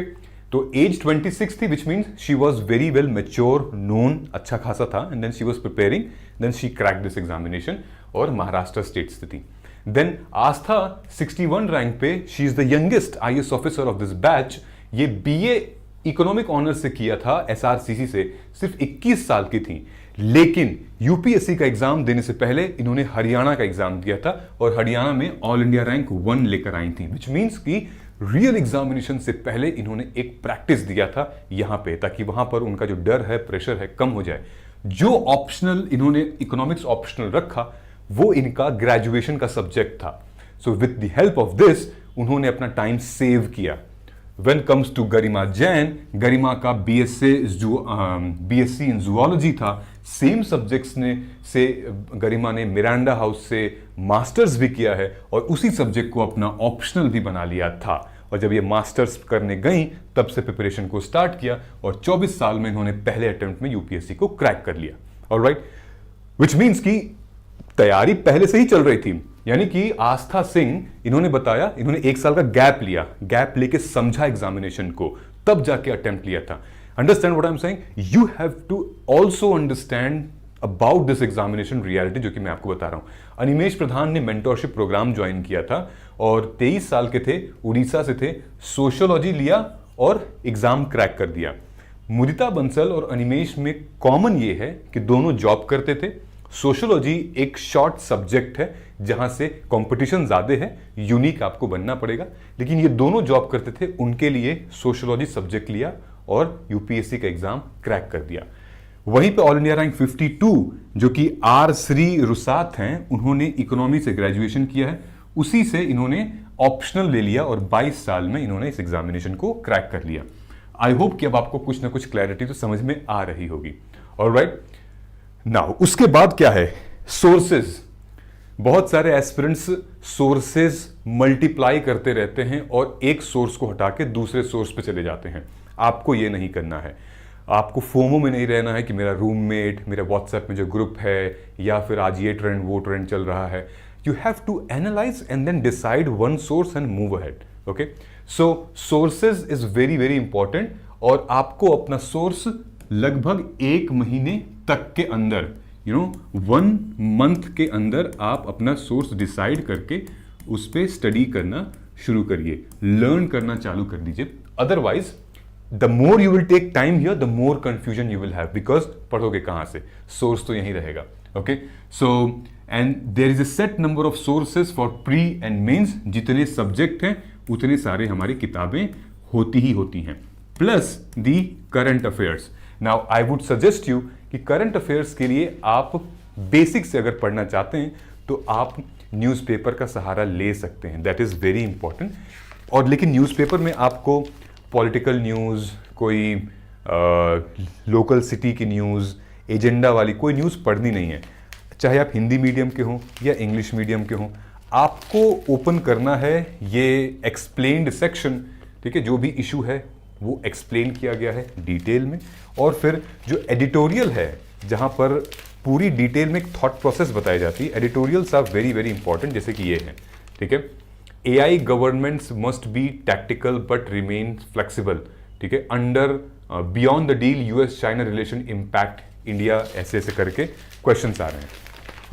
S1: तो एज 26 थी, which means she was very well mature, known, अच्छा खासा था, and then she was preparing, then she crack this examination और महाराष्ट्र स्टेट से थी। देन आस्था 61 रैंक पे, she is the youngest IAS officer of this batch. ये BA economic honours से किया था एसआरसीसी से, सिर्फ 21 साल की थी, लेकिन यूपीएससी का एग्जाम देने से पहले इन्होंने हरियाणा का एग्जाम दिया था और हरियाणा में ऑल इंडिया रैंक 1 लेकर आई थी, विच मीन्स कि रियल एग्जामिनेशन से पहले इन्होंने एक प्रैक्टिस दिया था यहां पे, ताकि वहां पर उनका जो डर है, प्रेशर है, कम हो जाए। जो ऑप्शनल इन्होंने इकोनॉमिक्स ऑप्शनल रखा वो इनका ग्रेजुएशन का सब्जेक्ट था। So with the help of this उन्होंने अपना टाइम सेव किया। When comes to गरिमा जैन, गरिमा का बीएससी इन जूलॉजी था, सेम सब्जेक्ट्स से गरिमा ने मिरांडा हाउस से मास्टर्स भी किया है और उसी सब्जेक्ट को अपना ऑप्शनल भी बना लिया था। और जब ये मास्टर्स करने गई तब से प्रिपरेशन को स्टार्ट किया और 24 साल में इन्होंने पहले अटेम्प्ट में यूपीएससी को क्रैक कर लिया। ऑलराइट, विच मीन्स की तैयारी पहले से ही चल रही थी। यानी कि आस्था सिंह, इन्होंने बताया, इन्होंने 1 साल का गैप लिया, गैप लेके समझा एग्जामिनेशन को, तब जाके अटेम्प्ट लिया था। Understand what I am saying? You have to also understand about this examination reality, जो कि मैं आपको बता रहा हूं। अनिमेश प्रधान ने मेंटरशिप प्रोग्राम ज्वाइन किया था और 23 साल के थे, उड़ीसा से थे, सोशियोलॉजी लिया और एग्जाम क्रैक कर दिया। मुदिता बंसल और अनिमेश में कॉमन ये है कि दोनों जॉब करते थे। सोशियोलॉजी एक शॉर्ट सब्जेक्ट है जहां से कंपटीशन ज्यादा है, यूनिक आपको बनना पड़ेगा, लेकिन ये दोनों जॉब करते थे, उनके लिए सोशियोलॉजी सब्जेक्ट लिया और यूपीएससी का एग्जाम क्रैक कर दिया। वहीं पे ऑल इंडिया रैंक 52 जो कि आर श्री रुसात हैं, उन्होंने इकोनॉमी से ग्रेजुएशन किया है, उसी से इन्होंने ऑप्शनल ले लिया और 22 साल में इन्होंने इस एग्जामिनेशन को क्रैक कर लिया। आई होप कि अब आपको कुछ ना कुछ क्लैरिटी तो समझ में आ रही होगी। ऑलराइट, नाउ उसके बाद क्या है? सोर्सेज। बहुत सारे एस्पिरेंट्स सोर्सेज मल्टीप्लाई करते रहते हैं और एक सोर्स को हटा के दूसरे सोर्स पे चले जाते हैं। आपको ये नहीं करना है। आपको फोमो में नहीं रहना है कि मेरा रूममेट, मेरा व्हाट्सएप में जो ग्रुप है, या फिर आज ये ट्रेंड वो ट्रेंड चल रहा है। You have to analyse and then decide one source and move ahead. Okay, so sources is very very important और आपको अपना सोर्स लगभग 1 महीने तक के अंदर, 1 मंथ के अंदर आप अपना सोर्स डिसाइड करके उस पर स्टडी करना शुरू करिए, लर्न करना चालू कर दीजिए। Otherwise the more you will take time here, the more confusion you will have, because पढ़ोगे कहां से? सोर्स तो यहीं रहेगा। Okay, so and there is a set number of sources for pre and mains. जितने सब्जेक्ट हैं उतने सारे हमारी किताबें होती ही होती हैं, plus the current affairs. Now I would suggest you कि करंट अफेयर्स के लिए आप बेसिक से अगर पढ़ना चाहते हैं तो आप न्यूज़पेपर का सहारा ले सकते हैं, दैट इज़ वेरी इंपॉर्टेंट। और लेकिन न्यूज़पेपर में आपको पॉलिटिकल न्यूज़, कोई लोकल सिटी की न्यूज़, एजेंडा वाली कोई न्यूज़ पढ़नी नहीं है, चाहे आप हिंदी मीडियम के हों या इंग्लिश मीडियम के हों। आपको ओपन करना है ये एक्सप्लेन्ड सेक्शन, ठीक है, जो भी इशू है वो एक्सप्लेन किया गया है डिटेल में, और फिर जो एडिटोरियल है जहाँ पर पूरी डिटेल में एक थॉट प्रोसेस बताई जाती है, editorials are very very important, जैसे कि ये है, ठीक है। AI governments must be tactical but remain flexible, ठीक है, under beyond the deal US China relation impact India, ऐसे ऐसे करके क्वेश्चंस आ रहे हैं।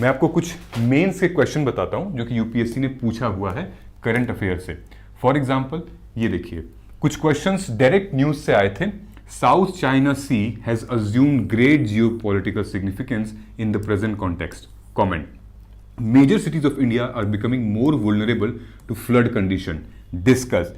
S1: मैं आपको कुछ मेंस के क्वेश्चन बताता हूं जो कि यूपीएससी ने पूछा हुआ है करंट अफेयर से। फॉर एग्जांपल ये देखिए, कुछ क्वेश्चंस डायरेक्ट न्यूज से आए थे। South China sea has assumed great geopolitical significance in the present context. Comment, major cities of India are becoming more vulnerable to flood condition. Discuss,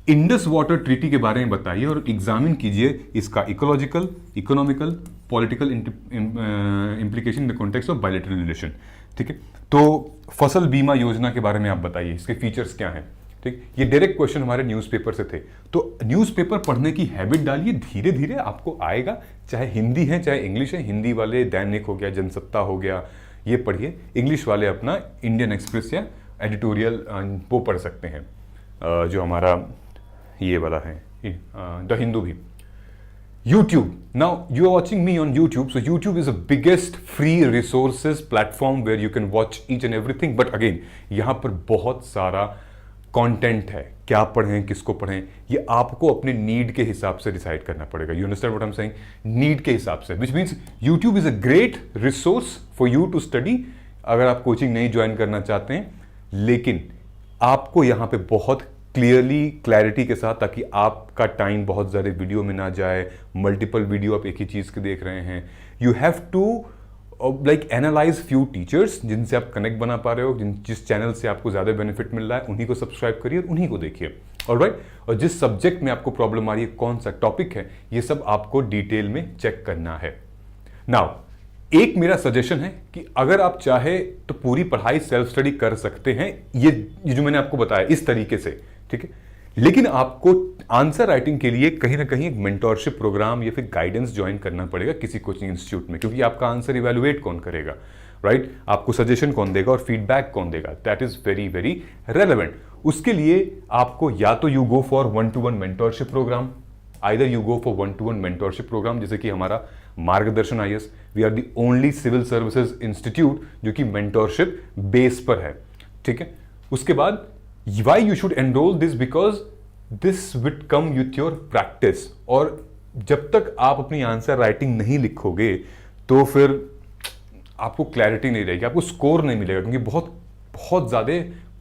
S1: Indus water treaty के बारे में बताइए और examine कीजिए इसका ecological, economical, political implication in the context of bilateral relation, ठीक है। तो फसल बीमा योजना के बारे में आप बताइए, इसके फीचर्स क्या हैं, ठीक। ये डायरेक्ट क्वेश्चन हमारे न्यूज़पेपर से थे। तो न्यूज़पेपर पढ़ने की हैबिट डालिए, धीरे धीरे आपको आएगा, चाहे हिंदी है चाहे इंग्लिश है। हिंदी वाले दैनिक हो गया, जनसत्ता हो गया, ये पढ़िए। इंग्लिश वाले अपना इंडियन एक्सप्रेस या एडिटोरियल वो पढ़ सकते हैं, जो हमारा ये वाला है द हिंदू भी। YouTube. Now you are watching me on YouTube, so YouTube is the biggest free resources platform where you can watch each and everything. But again, यहाँ पर बहुत सारा कंटेंट है, क्या पढ़ें, किसको पढ़ें, ये आपको अपने नीड के हिसाब से डिसाइड करना पड़ेगा। You understand what I am saying? Need के हिसाब से, which means YouTube is a great resource for you to study अगर आप कोचिंग नहीं ज्वाइन करना चाहते हैं, लेकिन आपको यहाँ पे बहुत क्लियरली, क्लैरिटी के साथ, ताकि आपका टाइम बहुत ज़्यादा वीडियो में ना जाए, मल्टीपल वीडियो आप एक ही चीज़ के देख रहे हैं। You have to like analyse few teachers जिनसे आप कनेक्ट बना पा रहे हो, जिस चैनल से आपको ज़्यादा बेनिफिट मिल रहा है उन्हीं को सब्सक्राइब करिए और उन्हीं को देखिए, ऑलराइट। और जिस सब्जेक्ट में आपको प्रॉब्लम आ रही है, कौन सा टॉपिक है, ये सब आपको डिटेल में चेक करना है। नाउ एक मेरा सजेशन है कि अगर आप चाहे तो पूरी पढ़ाई सेल्फ स्टडी कर सकते हैं, ये जो मैंने आपको बताया इस तरीके से, ठीक है। लेकिन आपको आंसर राइटिंग के लिए कहीं ना कहीं एक मेंटोरशिप प्रोग्राम या फिर गाइडेंस ज्वाइन करना पड़ेगा किसी कोचिंग इंस्टीट्यूट में, क्योंकि आपका आंसर इवैल्यूएट कौन करेगा, राइट? आपको सजेशन कौन देगा और फीडबैक कौन देगा, that is very very relevant. उसके लिए आपको या तो you go for 1-to-1 mentorship programme, either you go for 1-to-1 mentorship programme, जैसे कि हमारा Margdarshan IAS, we are the only civil services institute जो कि मेंटोरशिप बेस पर है, ठीक है। उसके बाद why you should enroll this, because this would come with your practice। और जब तक आप अपनी आंसर राइटिंग नहीं लिखोगे तो फिर आपको क्लैरिटी नहीं रहेगी, आपको स्कोर नहीं मिलेगा, क्योंकि बहुत बहुत ज़्यादा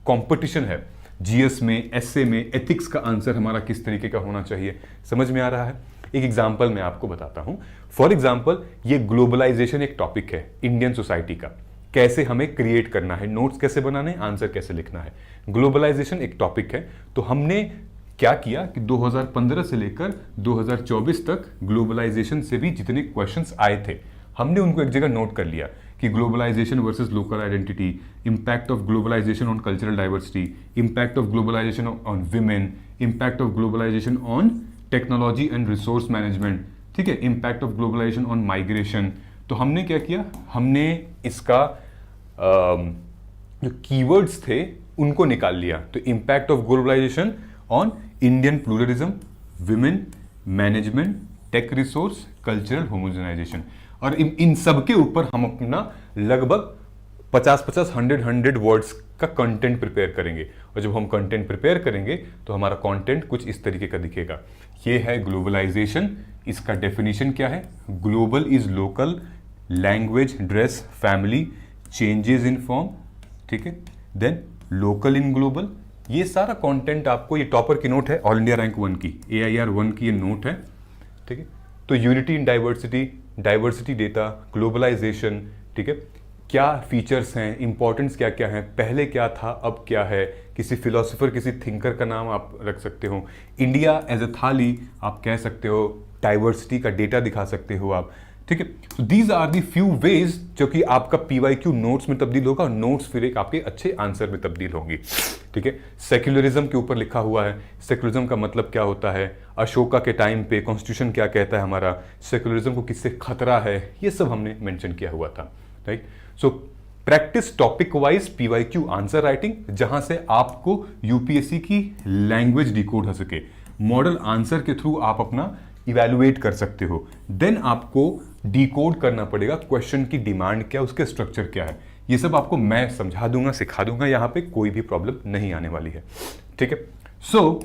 S1: कंपटीशन है जीएस में, एसए में। एथिक्स का आंसर हमारा किस तरीके का होना चाहिए, समझ में आ रहा है? एक एग्जाम्पल मैं आपको बताता हूं। फॉर एग्जाम्पल, ये ग्लोबलाइजेशन एक टॉपिक है इंडियन सोसाइटी का, कैसे हमें क्रिएट करना है, नोट्स कैसे बनाने, आंसर कैसे लिखना है। ग्लोबलाइजेशन एक टॉपिक है। तो हमने क्या किया कि 2015 से लेकर 2024 तक ग्लोबलाइजेशन से भी जितने क्वेश्चंस आए थे, हमने उनको एक जगह नोट कर लिया कि globalisation versus local identity, impact of globalisation on cultural diversity, impact of globalisation on women, impact of globalisation on technology and resource management, ठीक है, impact of globalisation on migration. तो हमने क्या किया, हमने इसका जो कीवर्ड्स थे उनको निकाल लिया। तो impact of globalisation on Indian pluralism, women, management, tech resource, cultural homogenisation, और इन सब के ऊपर हम अपना लगभग 50-50, 100 वर्ड्स का कंटेंट प्रिपेयर करेंगे। और जब हम कंटेंट प्रिपेयर करेंगे तो हमारा कंटेंट कुछ इस तरीके का दिखेगा। ये है ग्लोबलाइजेशन, इसका डेफिनेशन क्या है? Global is local, language, dress, family, changes in form, ठीक है, देन लोकल इन ग्लोबल। ये सारा कंटेंट आपको, ये टॉपर की नोट है, ऑल इंडिया रैंक 1 की, AIR 1 की ये नोट है, ठीक है। तो unity in diversity, diversity data, globalisation, ठीक है, क्या फीचर्स हैं, इंपॉर्टेंस क्या क्या है, पहले क्या था अब क्या है, किसी फिलोसोफर, किसी थिंकर का नाम आप रख सकते हो, इंडिया एज ए थाली आप कह सकते हो, डाइवर्सिटी का डेटा दिखा सकते हो आप, ठीक है। तो these are the few ways जो कि आपका पीवाईक्यू नोट्स में तब्दील होगा और नोट्स फिर एक आपके अच्छे आंसर में तब्दील होंगी। ठीक है। सेक्युलरिज्म के ऊपर लिखा हुआ है, सेक्युलरिज्म का मतलब क्या होता है, अशोका के टाइम पे कॉन्स्टिट्यूशन क्या कहता है हमारा, सेक्युलरिज्म को किससे खतरा है, ये सब हमने मेंशन किया हुआ था। Right. So practice topic wise PYQ answer writing, जहां से आपको यूपीएससी की लैंग्वेज डिकोड हो सके, मॉडल आंसर के थ्रू आप अपना इवैल्यूएट कर सकते हो। देन आपको डिकोड करना पड़ेगा क्वेश्चन की डिमांड क्या, उसके स्ट्रक्चर क्या है, ये सब आपको मैं समझा दूंगा, सिखा दूंगा, यहां पे कोई भी प्रॉब्लम नहीं आने वाली है। ठीक है। सो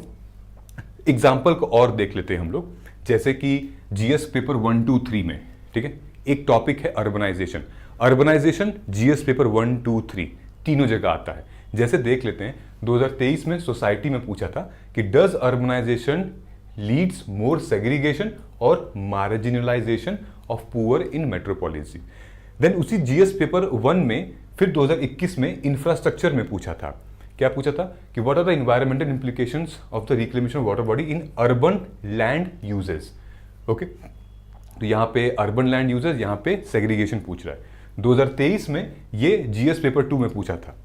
S1: एग्जाम्पल को और देख लेते हैं हम लोग, जैसे कि जीएस पेपर 1, 2, 3 में, ठीक है, एक टॉपिक है अर्बनाइजेशन। अर्बनाइजेशन जीएस पेपर 1, 2, 3 तीनों जगह आता है। जैसे देख लेते हैं 2023 में सोसाइटी में पूछा था कि does urbanisation leads more segregation और marginalisation of poor in metropolis. Then उसी जीएस पेपर 1 में फिर 2021 में इंफ्रास्ट्रक्चर में पूछा था, क्या पूछा था कि what are the environmental implications of the reclamation of water body in urban land uses. Okay, तो यहां पे अर्बन लैंड यूजेस, यहां पे सेग्रीगेशन पूछ रहा है। 2023 में ये जीएस पेपर 2 में पूछा था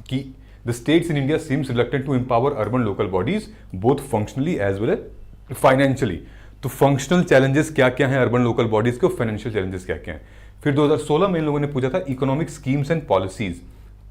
S1: कि the states in India seems reluctant to empower urban local bodies both functionally as well as financially. तो फंक्शनल चैलेंजेस क्या क्या हैं अर्बन लोकल बॉडीज के, फाइनेंशियल चैलेंजेस क्या क्या हैं। फिर 2016 में इन लोगों ने पूछा था economic schemes and policies,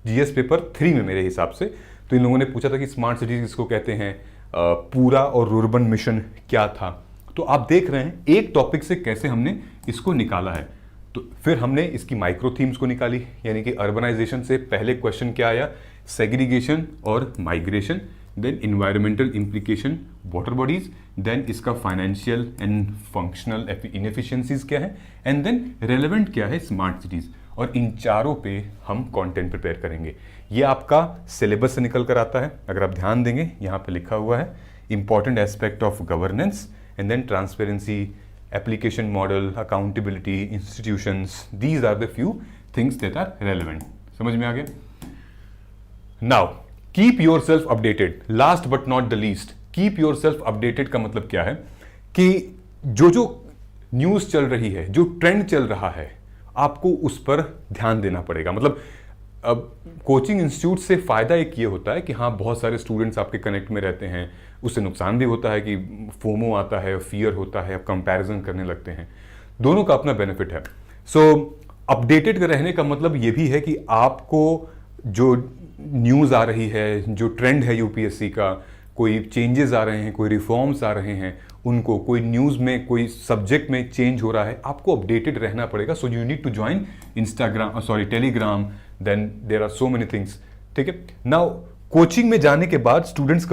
S1: GS paper 3 में मेरे हिसाब से। तो इन लोगों ने पूछा था कि स्मार्ट सिटीज इसको कहते हैं, पूरा और रूर्बन मिशन क्या था। तो आप देख रहे हैं एक टॉपिक से कैसे हमने इसको निकाला है। तो फिर हमने इसकी माइक्रो थीम्स को निकाली, यानी कि अर्बनाइजेशन से पहले क्वेश्चन क्या आया, सेग्रीगेशन और migration, then environmental implication water bodies, then इसका फाइनेंशियल एंड फंक्शनल इनएफिशिएंसीज क्या है, एंड देन रेलेवेंट क्या है स्मार्ट सिटीज। और इन चारों पे हम कंटेंट प्रिपेयर करेंगे। ये आपका सिलेबस से निकल कर आता है, अगर आप ध्यान देंगे यहाँ पे लिखा हुआ है important aspect of governance and then transparency, application model, accountability, institutions, these are the few things that are relevant. समझ में आ गया? Now keep yourself updated, last but not the least. Keep yourself updated का मतलब क्या है कि जो जो न्यूज चल रही है, जो ट्रेंड चल रहा है, आपको उस पर ध्यान देना पड़ेगा। मतलब अब कोचिंग इंस्टीट्यूट से फायदा एक ये होता है कि हाँ बहुत सारे स्टूडेंट्स आपके कनेक्ट में रहते हैं, उससे नुकसान भी होता है कि फोमो आता है, फियर होता है, आप कंपैरिजन करने लगते हैं, दोनों का अपना बेनिफिट है। सो अपडेटेड रहने का मतलब ये भी है कि आपको जो न्यूज़ आ रही है, जो ट्रेंड है यूपीएससी का, कोई चेंजेस आ रहे हैं, कोई रिफॉर्म्स आ रहे हैं, उनको कोई न्यूज़ में, कोई सब्जेक्ट में चेंज हो रहा है, आपको अपडेटेड रहना पड़ेगा। So you need to join Telegram, then there are so many things. ठीक है। नाउ कोचिंग में जाने के बाद स्टूडेंट्स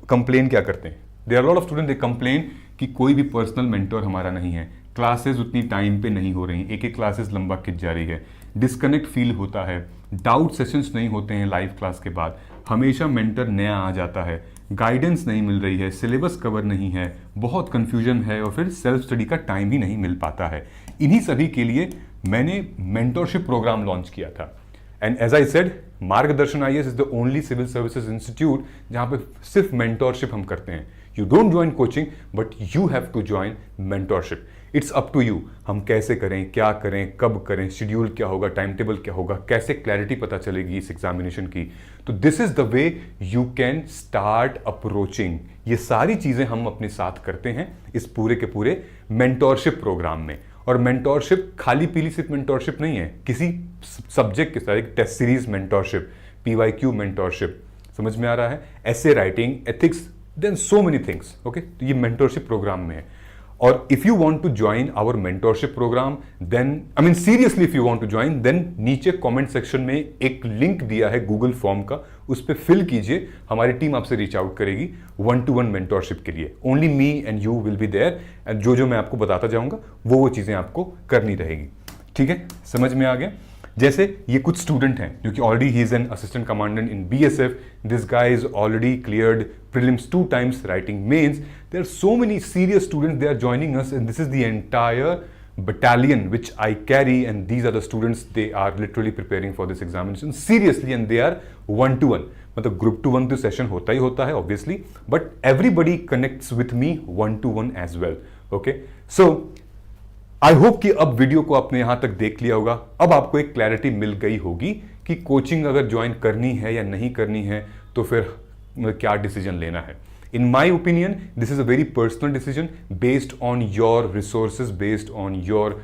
S1: कंप्लेन क्या करते हैं, there are lot of student they complain कि कोई भी पर्सनल मेंटर हमारा नहीं है, क्लासेस उतनी टाइम पे नहीं हो रही, एक एक क्लासेस लंबा खिंच जा रही है, डिस्कनेक्ट फील होता है, डाउट सेशंस नहीं होते हैं लाइव क्लास के बाद, हमेशा मेंटर नया आ जाता है, गाइडेंस नहीं मिल रही है, सिलेबस कवर नहीं है, बहुत कंफ्यूजन है और फिर सेल्फ स्टडी का टाइम ही नहीं मिल पाता है। इन्हीं सभी के लिए मैंने मेंटरशिप प्रोग्राम लॉन्च किया था। And as I said, Margdarshan IAS is the only civil services institute जहां पे सिर्फ मेंटरशिप हम करते हैं। You don't join coaching but you have to join mentorship. It's up to you, हम कैसे करें, क्या करें, कब करें, शेड्यूल क्या होगा, टाइम टेबल क्या होगा, कैसे क्लैरिटी पता चलेगी इस एग्जामिनेशन की। तो this is the way you can start approaching. ये सारी चीजें हम अपने साथ करते हैं इस पूरे के पूरे मेंटरशिप प्रोग्राम में। और मेंटरशिप खाली पीली सिर्फ मेंटरशिप नहीं है, किसी सब्जेक्ट के साथ एक test series mentorship, PYQ mentorship, समझ में आ रहा है, ऐसे writing, ethics, then so many things. Okay, तो ये मेंटरशिप प्रोग्राम में है। और if you want to join our mentorship programme, then I mean seriously if you want to join, then नीचे कमेंट सेक्शन में एक लिंक दिया है गूगल फॉर्म का, उस पर फिल कीजिए, हमारी टीम आपसे रीच आउट करेगी 1-to-1 मेंटरशिप के लिए। Only me and you will be there, and जो जो मैं आपको बताता जाऊंगा वो चीजें आपको करनी रहेगी। ठीक है, समझ में आ गया? जैसे ये कुछ स्टूडेंट हैं जो कि already he is an assistant commandant in BSF, this guy is already cleared prelims 2 times, writing mains. There are so many serious students, they are joining us, and this is the entire battalion which I carry, and these are the students, they are literally preparing for this examination seriously, and they are 1-to-1. मतलब group to 1 तो session होता ही होता है obviously, but everybody connects with me 1-to-1 as well. Okay, so I hope कि अब video को आपने यहां तक देख लिया होगा। अब आपको एक क्लैरिटी मिल गई होगी कि कोचिंग अगर ज्वाइन करनी है या नहीं करनी है तो फिर क्या डिसीजन लेना है। In my opinion this is a very personal decision based on your resources, based on your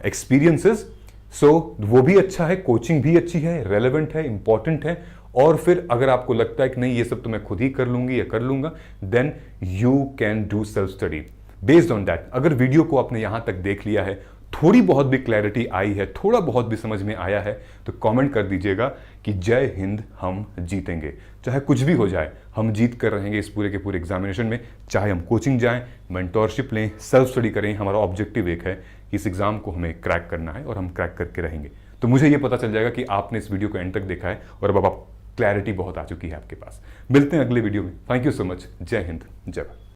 S1: experiences. So वो भी अच्छा है, कोचिंग भी अच्छी है, रेलेवेंट है, इंपॉर्टेंट है। और फिर अगर आपको लगता है कि नहीं ये सब तो मैं खुद ही कर लूंगी या कर लूंगा, then you can do self study based on that. अगर वीडियो को आपने यहां तक देख लिया है, थोड़ी बहुत भी क्लैरिटी आई है, थोड़ा बहुत भी समझ में आया है, तो कमेंट कर दीजिएगा कि जय हिंद, हम जीतेंगे। चाहे कुछ भी हो जाए, हम जीत कर रहेंगे इस पूरे के पूरे एग्जामिनेशन में। चाहे हम कोचिंग जाएं, मेंटोरशिप लें, सेल्फ स्टडी करें, हमारा ऑब्जेक्टिव एक है कि इस एग्जाम को हमें क्रैक करना है और हम क्रैक करके रहेंगे। तो मुझे ये पता चल जाएगा कि आपने इस वीडियो को एंड तक देखा है और अब आप क्लैरिटी बहुत आ चुकी है आपके पास। मिलते हैं अगले वीडियो में। Thank you so much. जय हिंद, जय भारत।